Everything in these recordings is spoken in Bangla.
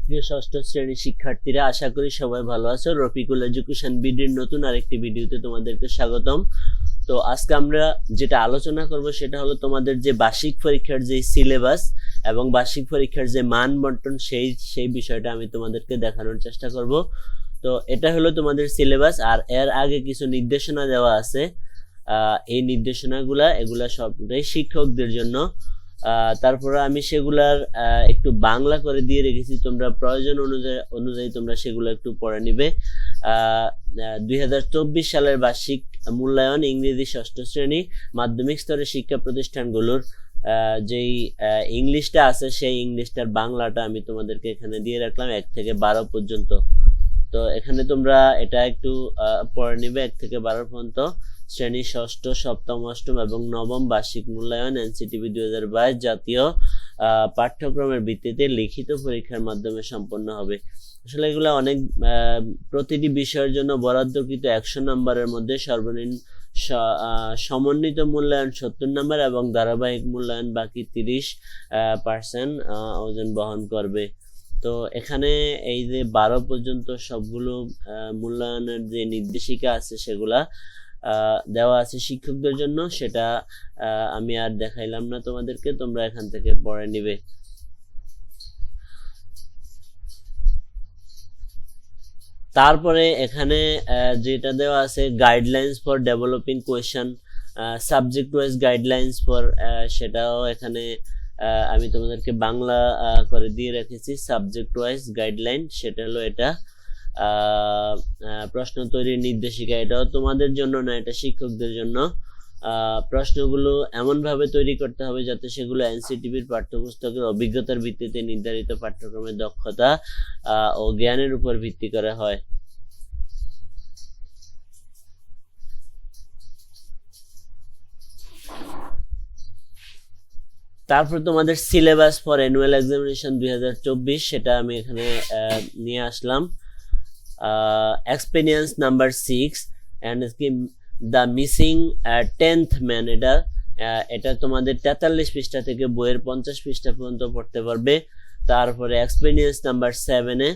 প্রিয় ষষ্ঠ শ্রেণীর শিক্ষার্থীরা, আশা করি সবাই ভালো আছো। রফিকুল এডুকেশন বিডির নতুন আরেকটি ভিডিওতে তোমাদেরকে স্বাগতম। তো আজকে আমরা যেটা আলোচনা করব সেটা হলো তোমাদের যে বার্ষিক পরীক্ষার যে সিলেবাস এবং বার্ষিক পরীক্ষার যে মান বন্টন সেই বিষয়টা আমি তোমাদেরকে দেখানোর চেষ্টা করব। তো এটা হলো তোমাদের সিলেবাস, আর এর আগে কিছু নির্দেশনা দেওয়া আছে। এই এগুলা সবটাই শিক্ষকদের জন্য। তারপরে আমি সেগুলার একটু বাংলা করে দিয়ে রেখেছি, তোমরা প্রয়োজন অনুযায়ী তোমরা সেগুলো একটু পড়ে নিবে। 2024 সালের বার্ষিক মূল্যায়ন ইংরেজি ষষ্ঠ শ্রেণী মাধ্যমিক স্তরের শিক্ষা প্রতিষ্ঠানগুলোর যেই ইংলিশটা আছে সেই ইংলিশটার বাংলাটা আমি তোমাদেরকে এখানে দিয়ে রাখলাম 1 থেকে 12 পর্যন্ত। তো এখানে তোমরা এটা একটু পড়ে নিবে 1 থেকে 12 পর্যন্ত। শ্রেণী ষষ্ঠ, সপ্তম, অষ্টম এবং নবম বার্ষিক মূল্যায়ন এনসিটিভি 2022 জাতীয় পাঠ্যক্রমের ভিত্তিতে লিখিত পরীক্ষার মাধ্যমে সম্পন্ন হবে। আসলে এগুলো অনেক প্রতিটি বিষয়ের জন্য বরাদ্দকৃত 100 নম্বরের মধ্যে সর্বনিম্ন সমন্বিত মূল্যায়ন 70 নম্বর এবং ধারাবাহিক মূল্যায়ন বাকি 30% ওজন বহন করবে। তো এখানে এই যে 12 পর্যন্ত সবগুলো মূল্যায়নের যে নির্দেশিকা আছে সেগুলা দেওয়া আছে শিক্ষকদের জন্য, সেটা আমি আর দেখাইলাম না তোমাদেরকে, তোমরা এখান থেকে পড়ে নিবে। তারপরে এখানে যেটা দেওয়া আছে guidelines for developing question, subject wise guidelines for, সেটাও এখানে আমি তোমাদেরকে বাংলা করে দিয়ে রেখেছি। সাবজেক্ট ওয়াইজ গাইডলাইন সেটা হলো এটা। প্রশ্ন তৈরির নির্দেশিকা, এটাও তোমাদের জন্য না, এটা শিক্ষকদের জন্য। প্রশ্নগুলো এমনভাবে তৈরি করতে হবে যাতে সেগুলো এনসিটিভির পাঠ্যপুস্তকের অভিজ্ঞতার ভিত্তিতে নির্ধারিত পাঠ্যক্রমের দক্ষতা ও জ্ঞানের উপর ভিত্তি করে হয়। তারপর তোমাদের সিলেবাস ফর অ্যানুয়াল এক্সামিনেশন 2024, সেটা আমি এখানে নিয়ে আসলাম। Experience number 6 and the missing 10th man, এটা তোমাদের 43 পৃষ্ঠা থেকে বইয়ের 50 পৃষ্ঠা পর্যন্ত পড়তে পারবে। তারপরে এক্সপিরিয়েন্স নাম্বার 7-এ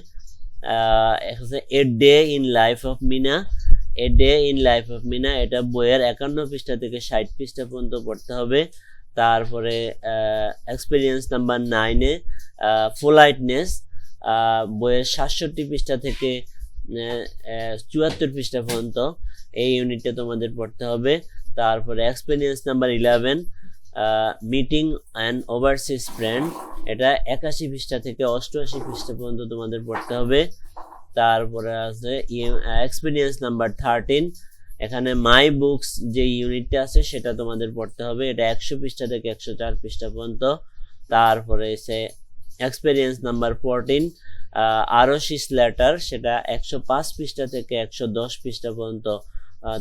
a day in life of Mina, a day in life of Mina, এটা বইয়ের 51 পৃষ্ঠা থেকে 60 পৃষ্ঠা পর্যন্ত পড়তে হবে। তারপরে এক্সপিরিয়েন্স নাম্বার 9-এ পোলাইটনেস, বইয়ের 67 পৃষ্ঠা থেকে 74 পৃষ্ঠা পর্যন্ত এই ইউনিটটা তোমাদের পড়তে হবে। তারপরে experience number 11 meeting and overseas friend, এটা 81 পৃষ্ঠা থেকে 88 পৃষ্ঠা পর্যন্ত তোমাদের পড়তে হবে। তারপরে আছে এক্সপিরিয়েন্স নাম্বার 13, এখানে মাই বুকস যে ইউনিটটা আছে সেটা তোমাদের পড়তে হবে, এটা 100 পৃষ্ঠা থেকে 104 পৃষ্ঠা পর্যন্ত। তারপরে এসে এক্সপিরিয়েন্স নাম্বার 14 আরশিস লেটার, সেটা 105 পৃষ্ঠা থেকে 110 পৃষ্ঠা পর্যন্ত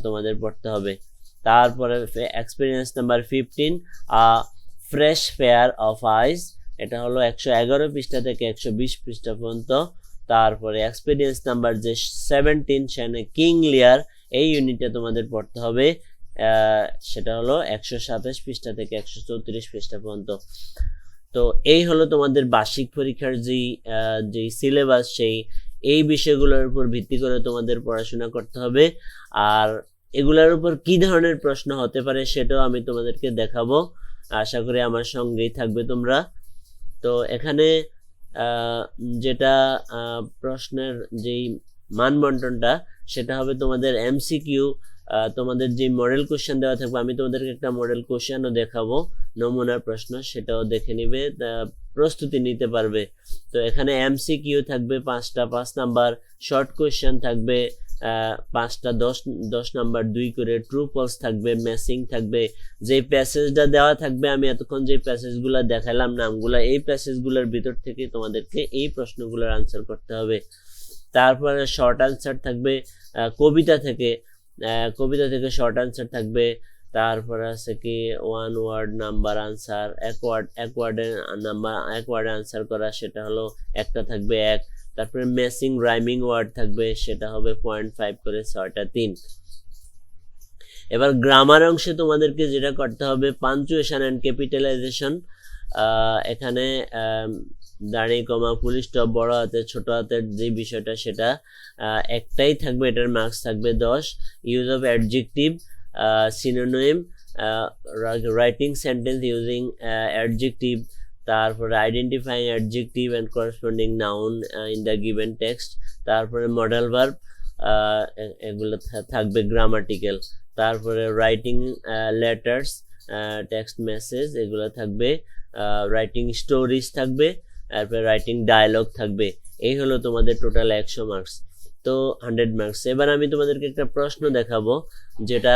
তোমাদের পড়তে হবে। তারপরে experience number 15 fresh pair of eyes, এটা হলো 111 পৃষ্ঠা থেকে 120 পৃষ্ঠা পর্যন্ত। তারপরে এক্সপিরিয়েন্স নাম্বার যে 17 সেখানে কিং লিয়ার, এই ইউনিটটা তোমাদের পড়তে হবে, সেটা হলো 127 পৃষ্ঠা থেকে 134 পৃষ্ঠা পর্যন্ত। তো এই হলো তোমাদের বার্ষিক পরীক্ষার যেই সিলেবাস, এই বিষয়গুলোর উপর ভিত্তি করে তোমাদের পড়াশোনা করতে হবে। আর এগুলোর উপর কি ধরনের প্রশ্ন হতে পারে সেটাও আমি তোমাদেরকে দেখাবো, আশা করি আমার সঙ্গেই থাকবে তোমরা। তো এখানে যেটা প্রশ্নের যেই মান বন্টনটা সেটা হবে তোমাদের এমসিকিউ, তোমাদের যে মডেল কোশ্চেন দেওয়া থাকবে, আমি তোমাদেরকে একটা মডেল কোশ্চেনও দেখাবো, নমুনার প্রশ্ন, সেটাও দেখে নিবে, প্রস্তুতি নিতে পারবে। তো এখানে এমসিকিউ থাকবে 5টা 5 নাম্বার, শর্ট কোশ্চেন থাকবে 5টা 10 নাম্বার 2 করে, ট্রু ফলস থাকবে, ম্যাচিং থাকবে। যে প্যাসেজটা দেওয়া থাকবে, আমি এতক্ষণ যে প্যাসেজগুলো দেখালাম নামগুলো, এই প্যাসেজগুলোর ভিতর থেকে তোমাদেরকে এই প্রশ্নগুলোর আনসার করতে হবে। তারপরে শর্ট আনসার থাকবে কবিতা থেকে শর্ট আনসার থাকবে। তারপরে আছে কি 1 ওয়ার্ড নাম্বার আনসার, এক ওয়ার্ডে আনসার করা, সেটা হলো একটা থাকবে 1। তারপরে ম্যাচিং রাইমিং ওয়ার্ড থাকবে, সেটা হবে 0.5 করে, 6টা 3। এবার গ্রামার অংশে তোমাদেরকে যেটা করতে হবে পাঞ্চুয়েশন অ্যান্ড ক্যাপিটালাইজেশন, এখানে দাঁড়ি কমা ফুল স্টপ বড় হাতের ছোট হাতের যে বিষয়টা সেটা একটাই থাকবে, এটার মার্কস থাকবে 10। Use of adjective, synonym, writing sentence using adjective, তারপরে identifying adjective and corresponding noun in the given text, তারপরে মডেল ভার্ব, এগুলো থাকবে গ্রামাটিক্যাল, তারপরে রাইটিং লেটার্স, টেক্সট মেসেজ, এগুলো থাকবে, রাইটিং স্টোরিজ থাকবে, তারপরে রাইটিং ডায়ালগ থাকবে। এই হলো তোমাদের টোটাল 100 মার্কস, তো 100 মার্কস। এবার আমি তোমাদেরকে একটা প্রশ্ন দেখাবো যেটা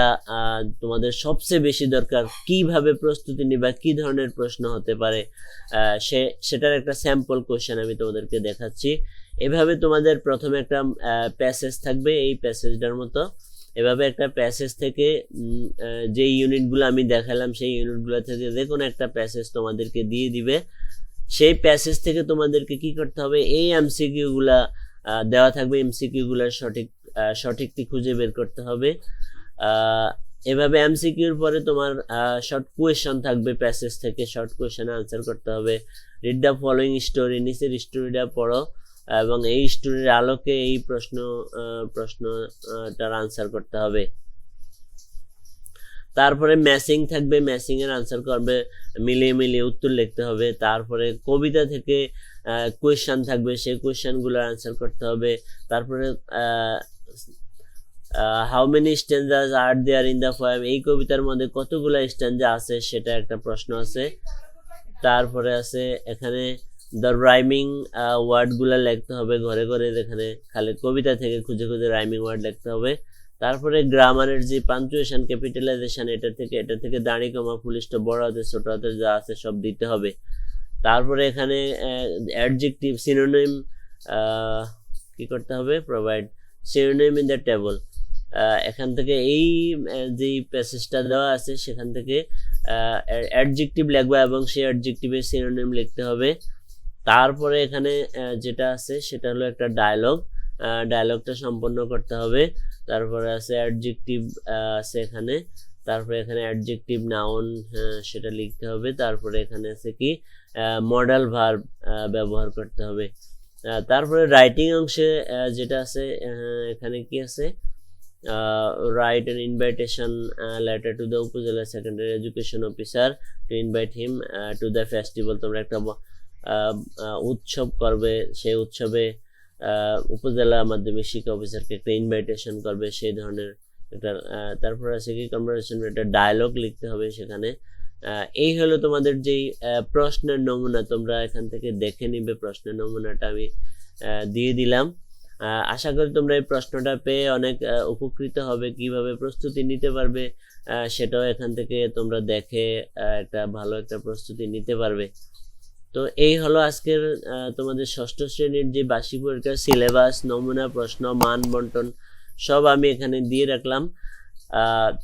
তোমাদের সবচেয়ে বেশি দরকার, কিভাবে প্রস্তুতি নিবা, কি ধরনের প্রশ্ন হতে পারে সেটার একটা স্যাম্পল কোশ্চেন আমি তোমাদেরকে দেখাচ্ছি। এভাবে তোমাদের প্রথমে একটা প্যাসেজ থাকবে, এই প্যাসেজটার মতো এভাবে একটা প্যাসেজ থেকে যে ইউনিটগুলো আমি দেখালাম সেই ইউনিটগুলো থেকে যে কোনো একটা প্যাসেজ তোমাদেরকে দিয়ে দিবে। সেই প্যাসেজ থেকে তোমাদেরকে কি করতে হবে, এই এমসিকিউ গুলা দেওয়া থাকবে, এমসিকিউ গুলার সঠিকটি খুঁজে বের করতে হবে। এভাবে এমসিকিউর পরে তোমার শর্ট কোয়েশ্চন থাকবে, প্যাসেজ থেকে শর্ট কোয়েশ্চেন আনসার করতে হবে। রিড দ্য ফলোইং স্টোরি, নিচের স্টোরিটা পড়ো এবং এই স্টোরির আলোকে এই প্রশ্নটার আনসার করতে হবে। তারপরে ম্যাচিং থাকবে, ম্যাচিং এর আনসার করবে, মিলিয়ে মিলিয়ে উত্তর লিখতে হবে। তারপরে কবিতা থেকে কোয়েশ্চেন থাকবে, সেই কোয়েশ্চেনগুলোর আনসার করতে হবে। তারপরে how many stanzas are there in the poem, এই কবিতার মধ্যে কতগুলো স্ট্যান্জা আছে সেটা একটা প্রশ্ন আছে। তারপরে আছে এখানে দ্য রাইমিং ওয়ার্ডগুলো লিখতে হবে ঘরে ঘরে, যেখানে খালি কবিতা থেকে খুঁজে খুঁজে রাইমিং ওয়ার্ড লিখতে হবে। তারপরে গ্রামারের যে পাঞ্চুয়েশন, ক্যাপিটালাইজেশন, এটা থেকে দাঁড়ি কমা ফুল স্টপ বড় হাতের ছোট হাতের যা আছে সব দিতে হবে। তারপরে এখানে অ্যাডজেক্টিভ, সিনোনিম কি করতে হবে, provide synonym in the table. এখান থেকে এই যে প্যাসেজটা দেওয়া আছে সেখান থেকে অ্যাডজেক্টিভ লিখবা এবং সেই অ্যাডজেক্টিভের সিনোনিম লিখতে হবে। তারপরে এখানে যেটা আছে সেটা হলো একটা ডায়লগটা সম্পন্ন করতে হবে। তারপরে আছে অ্যাডজেক্টিভ আছে এখানে, তারপরে এখানে অ্যাডজেক্টিভ নাউন সেটা লিখতে হবে। তারপরে এখানে আছে কি মডেল ভার্ব ব্যবহার করতে হবে। তারপরে রাইটিং অংশে যেটা আছে এখানে কি আছে, write an invitation letter to the উপজেলা secondary education officer to invite him to the festival। তোমরা একটা উৎসব করবে, সেই উৎসবে উপজেলা মাধ্যমিক শিক্ষা অফিসারকে একটা ইনভাইটেশন করবে, সেই ধরনের একটা। তারপর আছে কি কনভারসেশন, একটা ডায়লগ লিখতে হবে সেখানে। এই হলো তোমাদের যেই প্রশ্নের নমুনা, তোমরা এখান থেকে দেখে নিবে। প্রশ্নের নমুনাটা আমি দিয়ে দিলাম। আশা করি তোমরা এই প্রশ্নটা পেয়ে অনেক উপকৃত হবে, কিভাবে প্রস্তুতি নিতে পারবে সেটাও এখান থেকে তোমরা দেখে একটা ভালো একটা প্রস্তুতি নিতে পারবে। তো এই হলো আজকের তোমাদের ষষ্ঠ শ্রেণীর যে বার্ষিক পরীক্ষার সিলেবাস, নমুনা, প্রশ্ন, মান বন্টন সব আমি এখানে দিয়ে রাখলাম।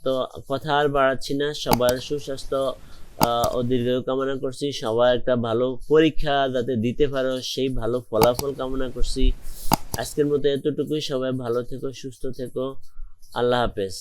তো কথা আর বাড়াচ্ছি না, সবার সুস্বাস্থ্য ও দীর্ঘায়ু কামনা করছি। সবাই একটা ভালো পরীক্ষা যাতে দিতে পারো সেই ভালো ফলাফল কামনা করছি। আজকের মতো এতটুকুই। সবাই ভালো থেকো, সুস্থ থেকো, আল্লাহ হাফেজ।